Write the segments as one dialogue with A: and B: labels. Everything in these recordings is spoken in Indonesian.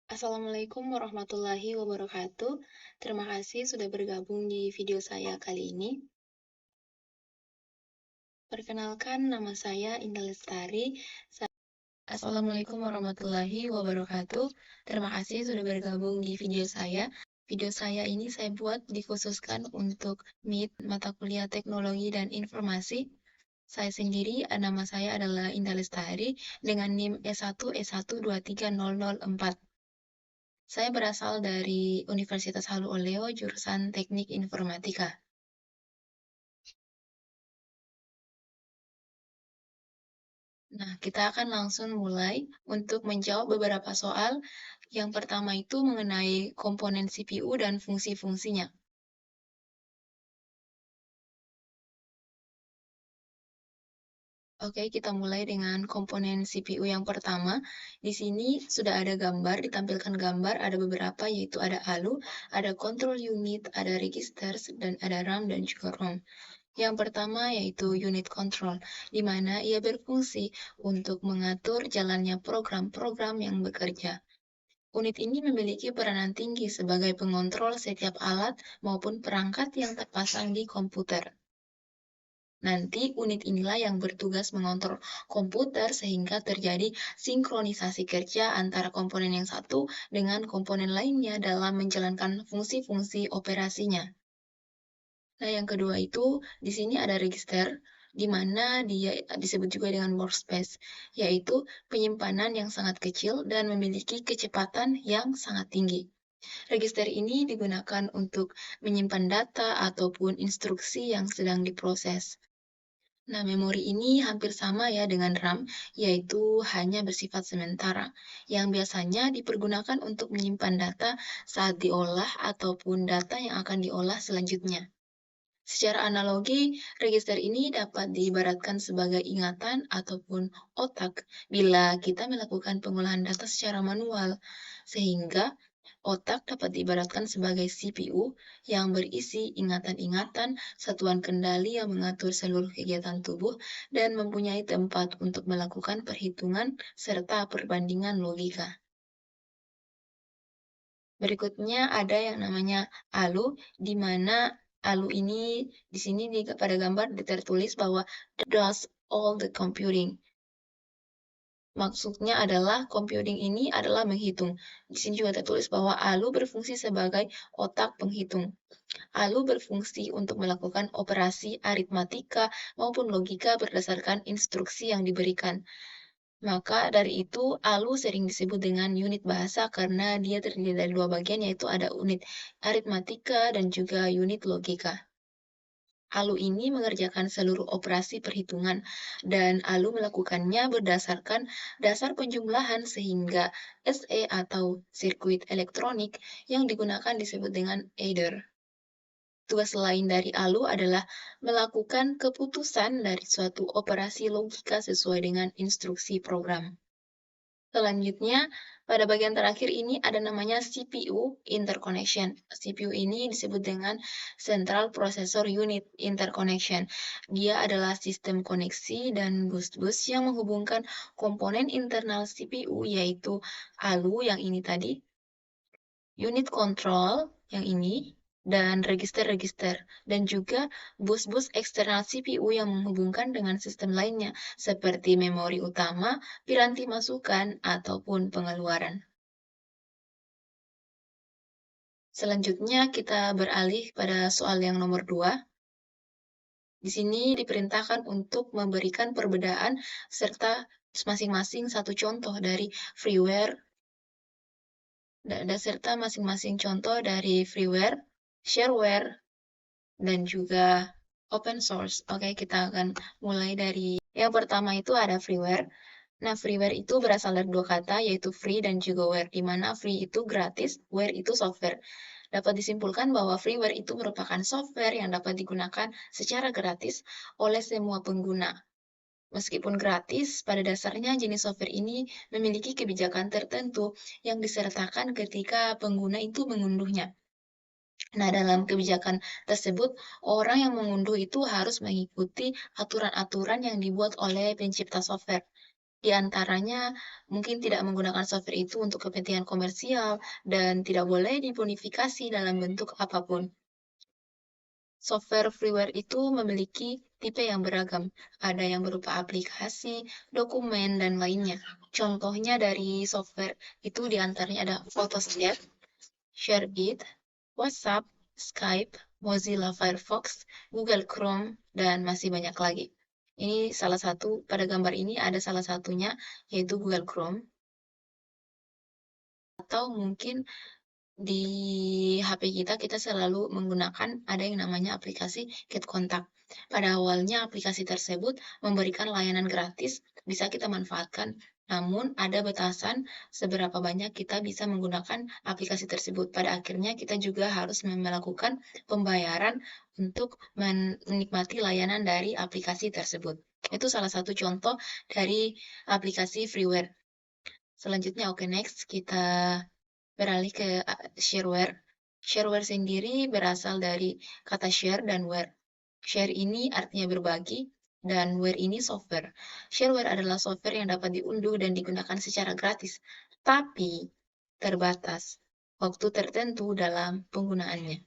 A: Assalamualaikum warahmatullahi wabarakatuh. Terima kasih sudah bergabung di video saya kali ini. Perkenalkan, nama saya Indah Lestari. Assalamualaikum warahmatullahi wabarakatuh. Terima kasih sudah bergabung di video saya. Video saya ini saya buat dikhususkan untuk MIT, mata kuliah Teknologi dan Informasi. Saya sendiri, nama saya adalah Indah Lestari dengan NIM S1S1230004. Saya berasal dari Universitas Halu Oleo, jurusan Teknik Informatika. Nah, kita akan langsung mulai untuk menjawab beberapa soal. Yang pertama itu mengenai komponen CPU dan fungsi-fungsinya. Oke, kita mulai dengan komponen CPU yang pertama. Di sini sudah ada gambar, ditampilkan gambar, ada beberapa, yaitu ada ALU, ada control unit, ada registers, dan ada RAM dan juga ROM. Yang pertama yaitu unit control, di mana ia berfungsi untuk mengatur jalannya program-program yang bekerja. Unit ini memiliki peranan tinggi sebagai pengontrol setiap alat maupun perangkat yang terpasang di komputer. Nanti unit inilah yang bertugas mengontrol komputer sehingga terjadi sinkronisasi kerja antara komponen yang satu dengan komponen lainnya dalam menjalankan fungsi-fungsi operasinya. Nah, yang kedua itu, di sini ada register, di mana dia disebut juga dengan workspace, yaitu penyimpanan yang sangat kecil dan memiliki kecepatan yang sangat tinggi. Register ini digunakan untuk menyimpan data ataupun instruksi yang sedang diproses. Nah, memori ini hampir sama ya dengan RAM, yaitu hanya bersifat sementara, yang biasanya dipergunakan untuk menyimpan data saat diolah ataupun data yang akan diolah selanjutnya. Secara analogi, register ini dapat diibaratkan sebagai ingatan ataupun otak bila kita melakukan pengolahan data secara manual, sehingga otak dapat diibaratkan sebagai CPU yang berisi ingatan-ingatan, satuan kendali yang mengatur seluruh kegiatan tubuh, dan mempunyai tempat untuk melakukan perhitungan serta perbandingan logika. Berikutnya ada yang namanya ALU, di mana ALU ini di sini pada gambar tertulis bahwa does all the computing. Maksudnya adalah computing ini adalah menghitung. Di sini juga tertulis bahwa ALU berfungsi sebagai otak penghitung. ALU berfungsi untuk melakukan operasi aritmatika maupun logika berdasarkan instruksi yang diberikan. Maka dari itu, ALU sering disebut dengan unit bahasa karena dia terdiri dari dua bagian, yaitu ada unit aritmatika dan juga unit logika. ALU ini mengerjakan seluruh operasi perhitungan, dan ALU melakukannya berdasarkan dasar penjumlahan sehingga SE atau sirkuit elektronik yang digunakan disebut dengan adder. Tugas lain dari ALU adalah melakukan keputusan dari suatu operasi logika sesuai dengan instruksi program. Selanjutnya, pada bagian terakhir ini ada namanya CPU interconnection. CPU ini disebut dengan Central Processor Unit Interconnection. Dia adalah sistem koneksi dan bus-bus yang menghubungkan komponen internal CPU, yaitu ALU yang ini tadi, unit control yang ini, dan register-register, dan juga bus-bus eksternal CPU yang menghubungkan dengan sistem lainnya, seperti memori utama, piranti masukan, ataupun pengeluaran. Selanjutnya, kita beralih pada soal yang nomor 2. Di sini diperintahkan untuk memberikan perbedaan serta masing-masing satu contoh dari freeware, serta masing-masing contoh dari freeware, shareware, dan juga open source. Oke, kita akan mulai dari yang pertama itu ada freeware. Nah, freeware itu berasal dari dua kata, yaitu free dan juga ware, di mana free itu gratis, ware itu software. Dapat disimpulkan bahwa freeware itu merupakan software yang dapat digunakan secara gratis oleh semua pengguna. Meskipun gratis, pada dasarnya jenis software ini memiliki kebijakan tertentu yang disertakan ketika pengguna itu mengunduhnya. Nah, dalam kebijakan tersebut, orang yang mengunduh itu harus mengikuti aturan-aturan yang dibuat oleh pencipta software. Di antaranya mungkin tidak menggunakan software itu untuk kepentingan komersial dan tidak boleh dimodifikasi dalam bentuk apapun. Software freeware itu memiliki tipe yang beragam, ada yang berupa aplikasi, dokumen, dan lainnya. Contohnya dari software itu diantaranya ada Photostat, ShareIt, WhatsApp, Skype, Mozilla Firefox, Google Chrome, dan masih banyak lagi. Ini salah satu, pada gambar ini ada salah satunya, yaitu Google Chrome. Atau mungkin di HP kita selalu menggunakan ada yang namanya aplikasi Get Contact. Pada awalnya aplikasi tersebut memberikan layanan gratis, bisa kita manfaatkan, namun ada batasan seberapa banyak kita bisa menggunakan aplikasi tersebut. Pada akhirnya kita juga harus melakukan pembayaran untuk menikmati layanan dari aplikasi tersebut. Itu salah satu contoh dari aplikasi freeware. Selanjutnya, next kita beralih ke shareware. Shareware sendiri berasal dari kata share dan ware. Share ini artinya berbagi, dan ware ini software. Shareware adalah software yang dapat diunduh dan digunakan secara gratis, tapi terbatas waktu tertentu dalam penggunaannya.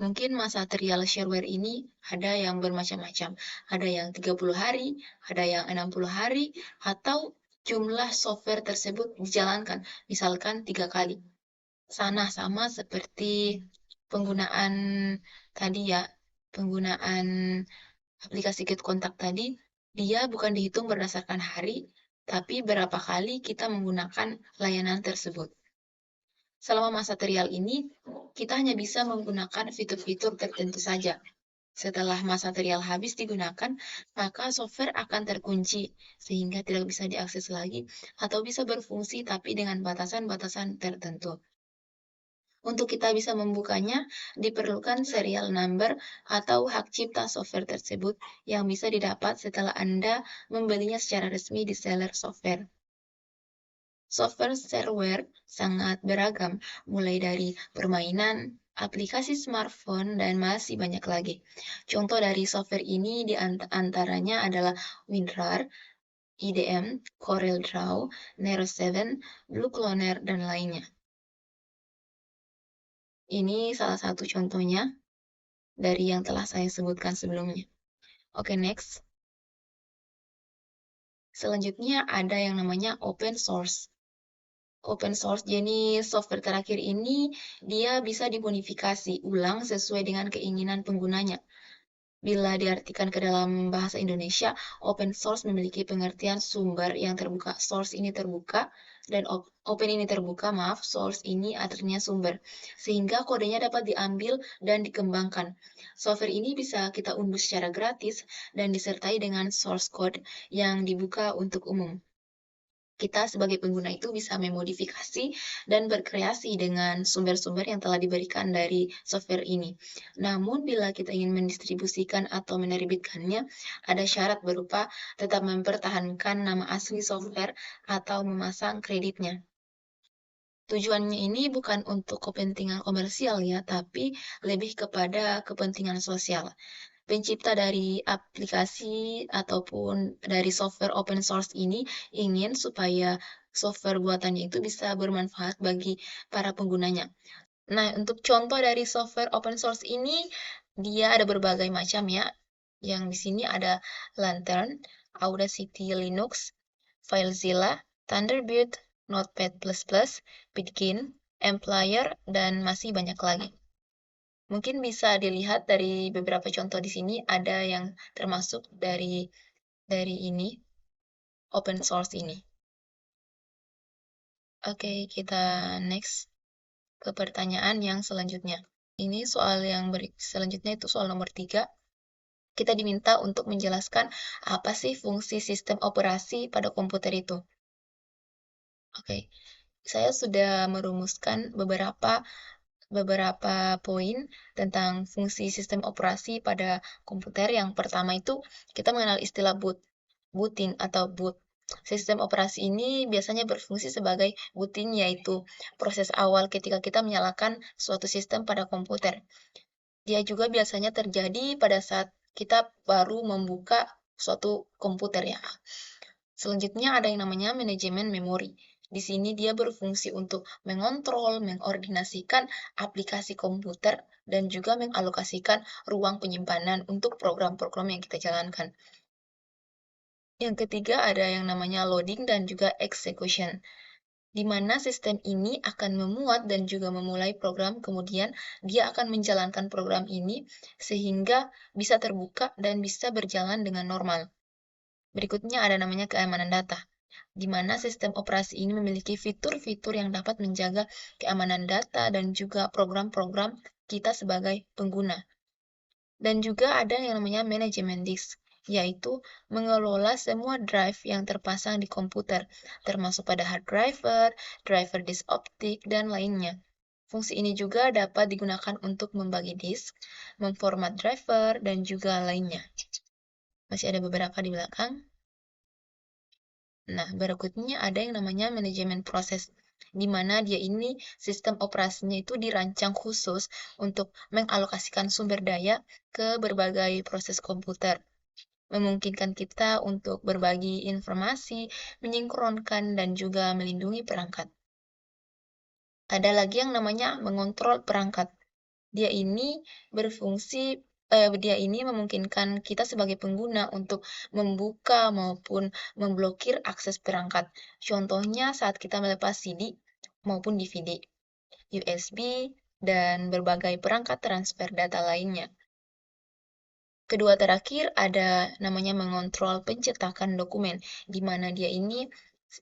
A: Mungkin masa trial shareware ini ada yang bermacam-macam. Ada yang 30 hari, ada yang 60 hari, atau jumlah software tersebut dijalankan, misalkan 3 kali. Sama seperti penggunaan tadi ya, penggunaan aplikasi Get Contact tadi, dia bukan dihitung berdasarkan hari, tapi berapa kali kita menggunakan layanan tersebut. Selama masa trial ini, kita hanya bisa menggunakan fitur-fitur tertentu saja. Setelah masa trial habis digunakan, maka software akan terkunci, sehingga tidak bisa diakses lagi, atau bisa berfungsi tapi dengan batasan-batasan tertentu. Untuk kita bisa membukanya, diperlukan serial number atau hak cipta software tersebut yang bisa didapat setelah Anda membelinya secara resmi di seller software. Software shareware sangat beragam, mulai dari permainan, aplikasi smartphone, dan masih banyak lagi. Contoh dari software ini di antaranya adalah WinRAR, IDM, CorelDRAW, Nero7, BlueCloner, dan lainnya. Ini salah satu contohnya dari yang telah saya sebutkan sebelumnya. Next. Selanjutnya ada yang namanya open source. Open source jenis software terakhir ini dia bisa dimodifikasi ulang sesuai dengan keinginan penggunanya. Bila diartikan ke dalam bahasa Indonesia, open source memiliki pengertian sumber yang terbuka. Source ini terbuka, dan open ini terbuka, source ini artinya sumber. Sehingga kodenya dapat diambil dan dikembangkan. Software ini bisa kita unduh secara gratis dan disertai dengan source code yang dibuka untuk umum. Kita sebagai pengguna itu bisa memodifikasi dan berkreasi dengan sumber-sumber yang telah diberikan dari software ini. Namun, bila kita ingin mendistribusikan atau menerbitkannya, ada syarat berupa tetap mempertahankan nama asli software atau memasang kreditnya. Tujuannya ini bukan untuk kepentingan komersial ya, tapi lebih kepada kepentingan sosial. Pencipta dari aplikasi ataupun dari software open source ini ingin supaya software buatannya itu bisa bermanfaat bagi para penggunanya. Nah, untuk contoh dari software open source ini, dia ada berbagai macam ya. Yang di sini ada Lantern, Audacity Linux, FileZilla, Thunderbird, Notepad++, Bitkin, Amplier, dan masih banyak lagi. Mungkin bisa dilihat dari beberapa contoh di sini ada yang termasuk dari ini open source ini. Kita next ke pertanyaan yang selanjutnya. Ini soal yang selanjutnya itu soal nomor 3. Kita diminta untuk menjelaskan apa sih fungsi sistem operasi pada komputer itu. Saya sudah merumuskan beberapa poin tentang fungsi sistem operasi pada komputer. Yang pertama itu kita mengenal istilah booting atau boot. Sistem operasi ini biasanya berfungsi sebagai booting, yaitu proses awal ketika kita menyalakan suatu sistem pada komputer. Dia juga biasanya terjadi pada saat kita baru membuka suatu komputer ya. Selanjutnya ada yang namanya manajemen memori. Di sini dia berfungsi untuk mengontrol, mengordinasikan aplikasi komputer, dan juga mengalokasikan ruang penyimpanan untuk program-program yang kita jalankan. Yang ketiga ada yang namanya loading dan juga execution, di mana sistem ini akan memuat dan juga memulai program, kemudian dia akan menjalankan program ini sehingga bisa terbuka dan bisa berjalan dengan normal. Berikutnya ada namanya keamanan data, di mana sistem operasi ini memiliki fitur-fitur yang dapat menjaga keamanan data dan juga program-program kita sebagai pengguna. Dan juga ada yang namanya manajemen disk, yaitu mengelola semua drive yang terpasang di komputer, termasuk pada hard driver, driver disk optik, dan lainnya. Fungsi ini juga dapat digunakan untuk membagi disk, memformat driver, dan juga lainnya. Masih ada beberapa di belakang. Nah, berikutnya ada yang namanya manajemen proses, di mana dia ini sistem operasinya itu dirancang khusus untuk mengalokasikan sumber daya ke berbagai proses komputer, memungkinkan kita untuk berbagi informasi, menyinkronkan, dan juga melindungi perangkat. Ada lagi yang namanya mengontrol perangkat. Dia ini memungkinkan kita sebagai pengguna untuk membuka maupun memblokir akses perangkat. Contohnya saat kita melepas CD maupun DVD, USB, dan berbagai perangkat transfer data lainnya. Kedua terakhir ada namanya mengontrol pencetakan dokumen, di mana dia ini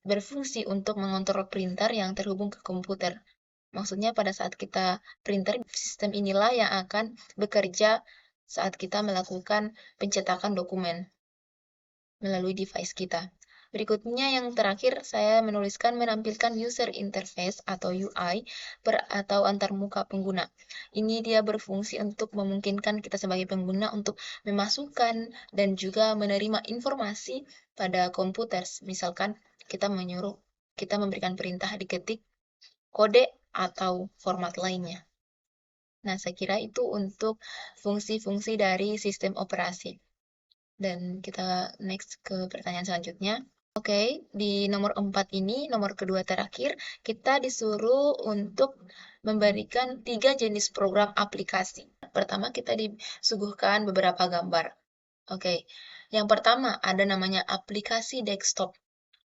A: berfungsi untuk mengontrol printer yang terhubung ke komputer. Maksudnya pada saat kita printer, sistem inilah yang akan bekerja saat kita melakukan pencetakan dokumen melalui device kita. Berikutnya yang terakhir, saya menuliskan menampilkan user interface atau UI atau antarmuka pengguna. Ini dia berfungsi untuk memungkinkan kita sebagai pengguna untuk memasukkan dan juga menerima informasi pada komputer. Misalkan kita memberikan perintah diketik kode atau format lainnya. Nah, saya kira itu untuk fungsi-fungsi dari sistem operasi. Dan kita next ke pertanyaan selanjutnya. Oke, di nomor 4 ini, nomor kedua terakhir, kita disuruh untuk memberikan 3 jenis program aplikasi. Pertama, kita disuguhkan beberapa gambar. Oke, yang pertama ada namanya aplikasi desktop.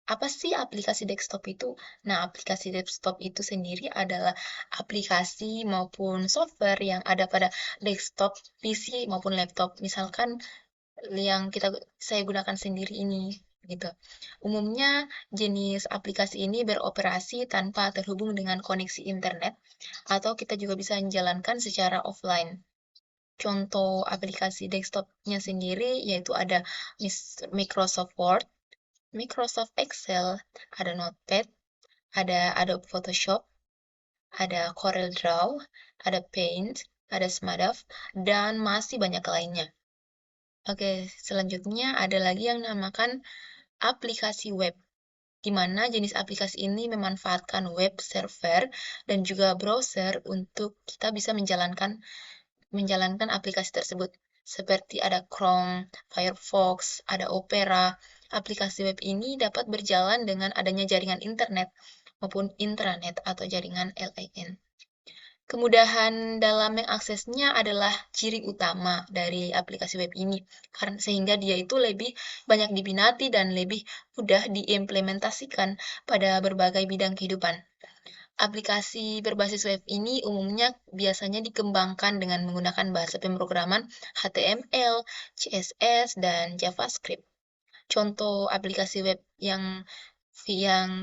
A: Apa sih aplikasi desktop itu? Nah, aplikasi desktop itu sendiri adalah aplikasi maupun software yang ada pada desktop, PC maupun laptop. Misalkan yang saya gunakan sendiri ini, gitu. Umumnya jenis aplikasi ini beroperasi tanpa terhubung dengan koneksi internet, atau kita juga bisa menjalankan secara offline. Contoh aplikasi desktopnya sendiri yaitu ada Microsoft Word, Microsoft Excel, ada Notepad, ada Adobe Photoshop, ada Corel Draw, ada Paint, ada SmartDAV, dan masih banyak lainnya. Oke, selanjutnya ada lagi yang dinamakan aplikasi web, di mana jenis aplikasi ini memanfaatkan web server dan juga browser untuk kita bisa menjalankan aplikasi tersebut. Seperti ada Chrome, Firefox, ada Opera. Aplikasi web ini dapat berjalan dengan adanya jaringan internet maupun intranet atau jaringan LAN. Kemudahan dalam mengaksesnya adalah ciri utama dari aplikasi web ini, karena sehingga dia itu lebih banyak diminati dan lebih mudah diimplementasikan pada berbagai bidang kehidupan. Aplikasi berbasis web ini umumnya biasanya dikembangkan dengan menggunakan bahasa pemrograman HTML, CSS, dan JavaScript. Contoh aplikasi web yang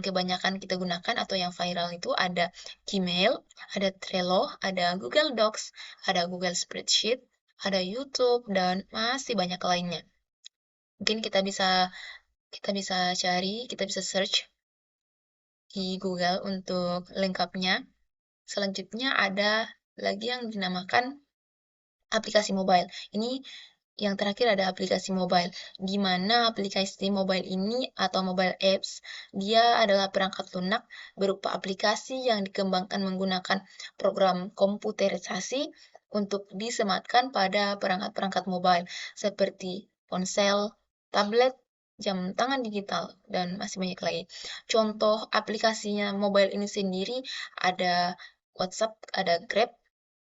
A: kebanyakan kita gunakan atau yang viral itu ada Gmail, ada Trello, ada Google Docs, ada Google Spreadsheet, ada YouTube, dan masih banyak lainnya. Mungkin kita bisa search di Google untuk lengkapnya. Selanjutnya ada lagi yang dinamakan aplikasi mobile. Ini yang terakhir ada aplikasi mobile, di mana aplikasi mobile ini atau mobile apps, dia adalah perangkat lunak berupa aplikasi yang dikembangkan menggunakan program komputerisasi untuk disematkan pada perangkat-perangkat mobile seperti ponsel, tablet, jam tangan digital, dan masih banyak lagi. Contoh aplikasinya mobile ini sendiri ada WhatsApp, ada Grab,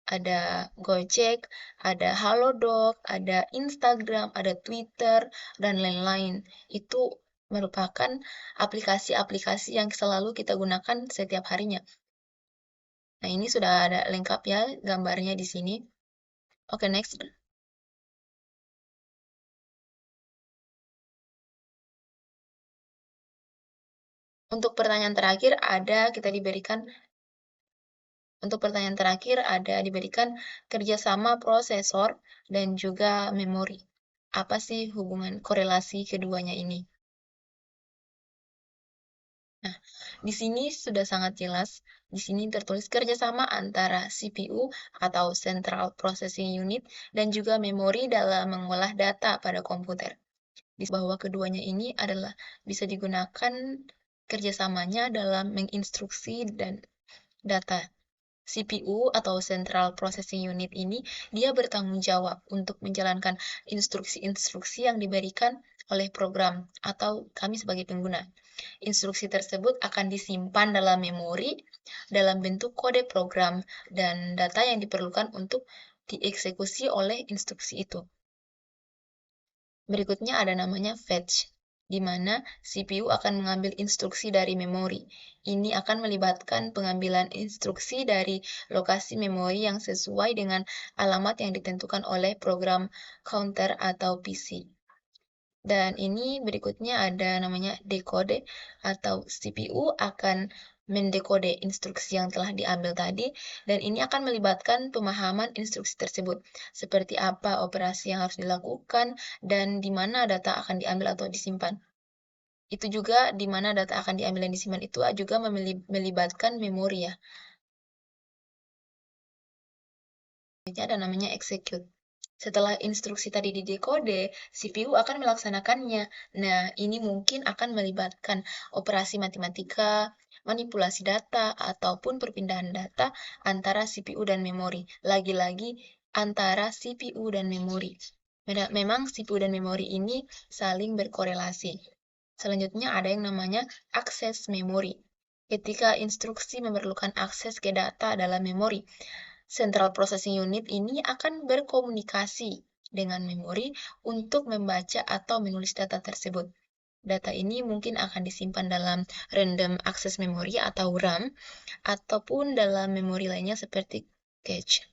A: ada Gojek, ada Halodoc, ada Instagram, ada Twitter, dan lain-lain. Itu merupakan aplikasi-aplikasi yang selalu kita gunakan setiap harinya. Nah, ini sudah ada lengkap ya gambarnya di sini. Oke, next. Untuk pertanyaan terakhir diberikan kerjasama prosesor dan juga memori. Apa sih hubungan korelasi keduanya ini? Nah, di sini sudah sangat jelas. Di sini tertulis kerjasama antara CPU atau Central Processing Unit dan juga memori dalam mengolah data pada komputer. Bahwa keduanya ini adalah bisa digunakan kerjasamanya dalam menginstruksi dan data. CPU atau Central Processing Unit ini dia bertanggung jawab untuk menjalankan instruksi-instruksi yang diberikan oleh program atau kami sebagai pengguna. Instruksi tersebut akan disimpan dalam memori dalam bentuk kode program dan data yang diperlukan untuk dieksekusi oleh instruksi itu. Berikutnya ada namanya fetch, di mana CPU akan mengambil instruksi dari memori. Ini akan melibatkan pengambilan instruksi dari lokasi memori yang sesuai dengan alamat yang ditentukan oleh program counter atau PC. Dan ini berikutnya ada namanya decode atau CPU akan mendekode instruksi yang telah diambil tadi, dan ini akan melibatkan pemahaman instruksi tersebut, seperti apa operasi yang harus dilakukan dan di mana data akan diambil atau disimpan. Itu juga di mana data akan diambil dan disimpan itu juga melibatkan memori ya. Selanjutnya ada namanya execute. Setelah instruksi tadi didekode, CPU akan melaksanakannya. Nah, ini mungkin akan melibatkan operasi matematika, manipulasi data, ataupun perpindahan data antara CPU dan memori. Lagi-lagi, antara CPU dan memori. Memang CPU dan memori ini saling berkorelasi. Selanjutnya ada yang namanya akses memori. Ketika instruksi memerlukan akses ke data dalam memori, Central Processing Unit ini akan berkomunikasi dengan memori untuk membaca atau menulis data tersebut. Data ini mungkin akan disimpan dalam Random Access Memory atau RAM, ataupun dalam memori lainnya seperti cache.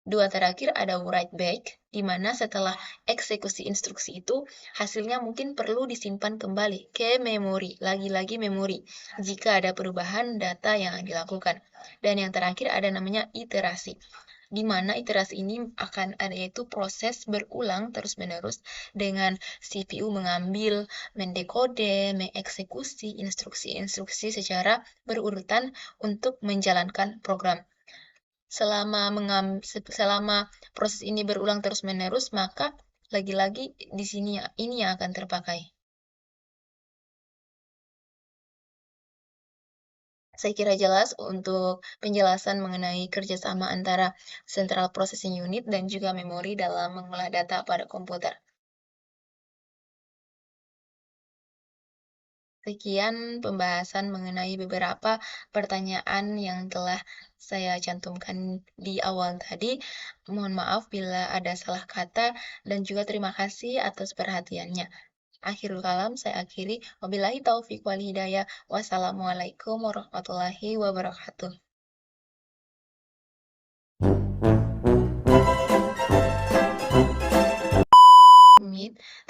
A: Dua terakhir ada write back, di mana setelah eksekusi instruksi itu, hasilnya mungkin perlu disimpan kembali ke memori, lagi-lagi memori, jika ada perubahan data yang dilakukan. Dan yang terakhir ada namanya iterasi, di mana iterasi ini akan ada yaitu proses berulang terus-menerus dengan CPU mengambil, mendekode, mengeksekusi instruksi-instruksi secara berurutan untuk menjalankan program. Selama proses ini berulang terus-menerus, maka lagi-lagi di sini ini yang akan terpakai. Saya kira jelas untuk penjelasan mengenai kerjasama antara Central Processing Unit dan juga memori dalam mengolah data pada komputer. Sekian pembahasan mengenai beberapa pertanyaan yang telah saya cantumkan di awal tadi. Mohon maaf bila ada salah kata dan juga terima kasih atas perhatiannya. Akhirul kalam saya akhiri. Wabillahi taufiq wal hidayah. Wassalamualaikum warahmatullahi wabarakatuh.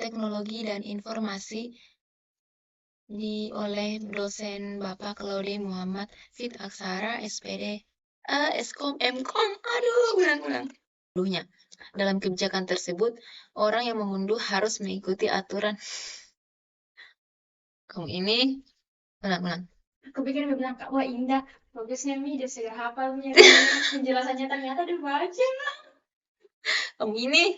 A: Teknologi dan Informasi oleh dosen Bapak Claude Muhammad Fit Aksara SPD Eskom Mkom ulang. Dalam kebijakan tersebut, orang yang mengunduh harus mengikuti aturan. Kamu ini ulang.
B: Aku pikir dia bilang, Kak, wah indah, bagusnya Mi, dia sudah hafalnya, penjelasannya ternyata udah baca.
A: Kamu ini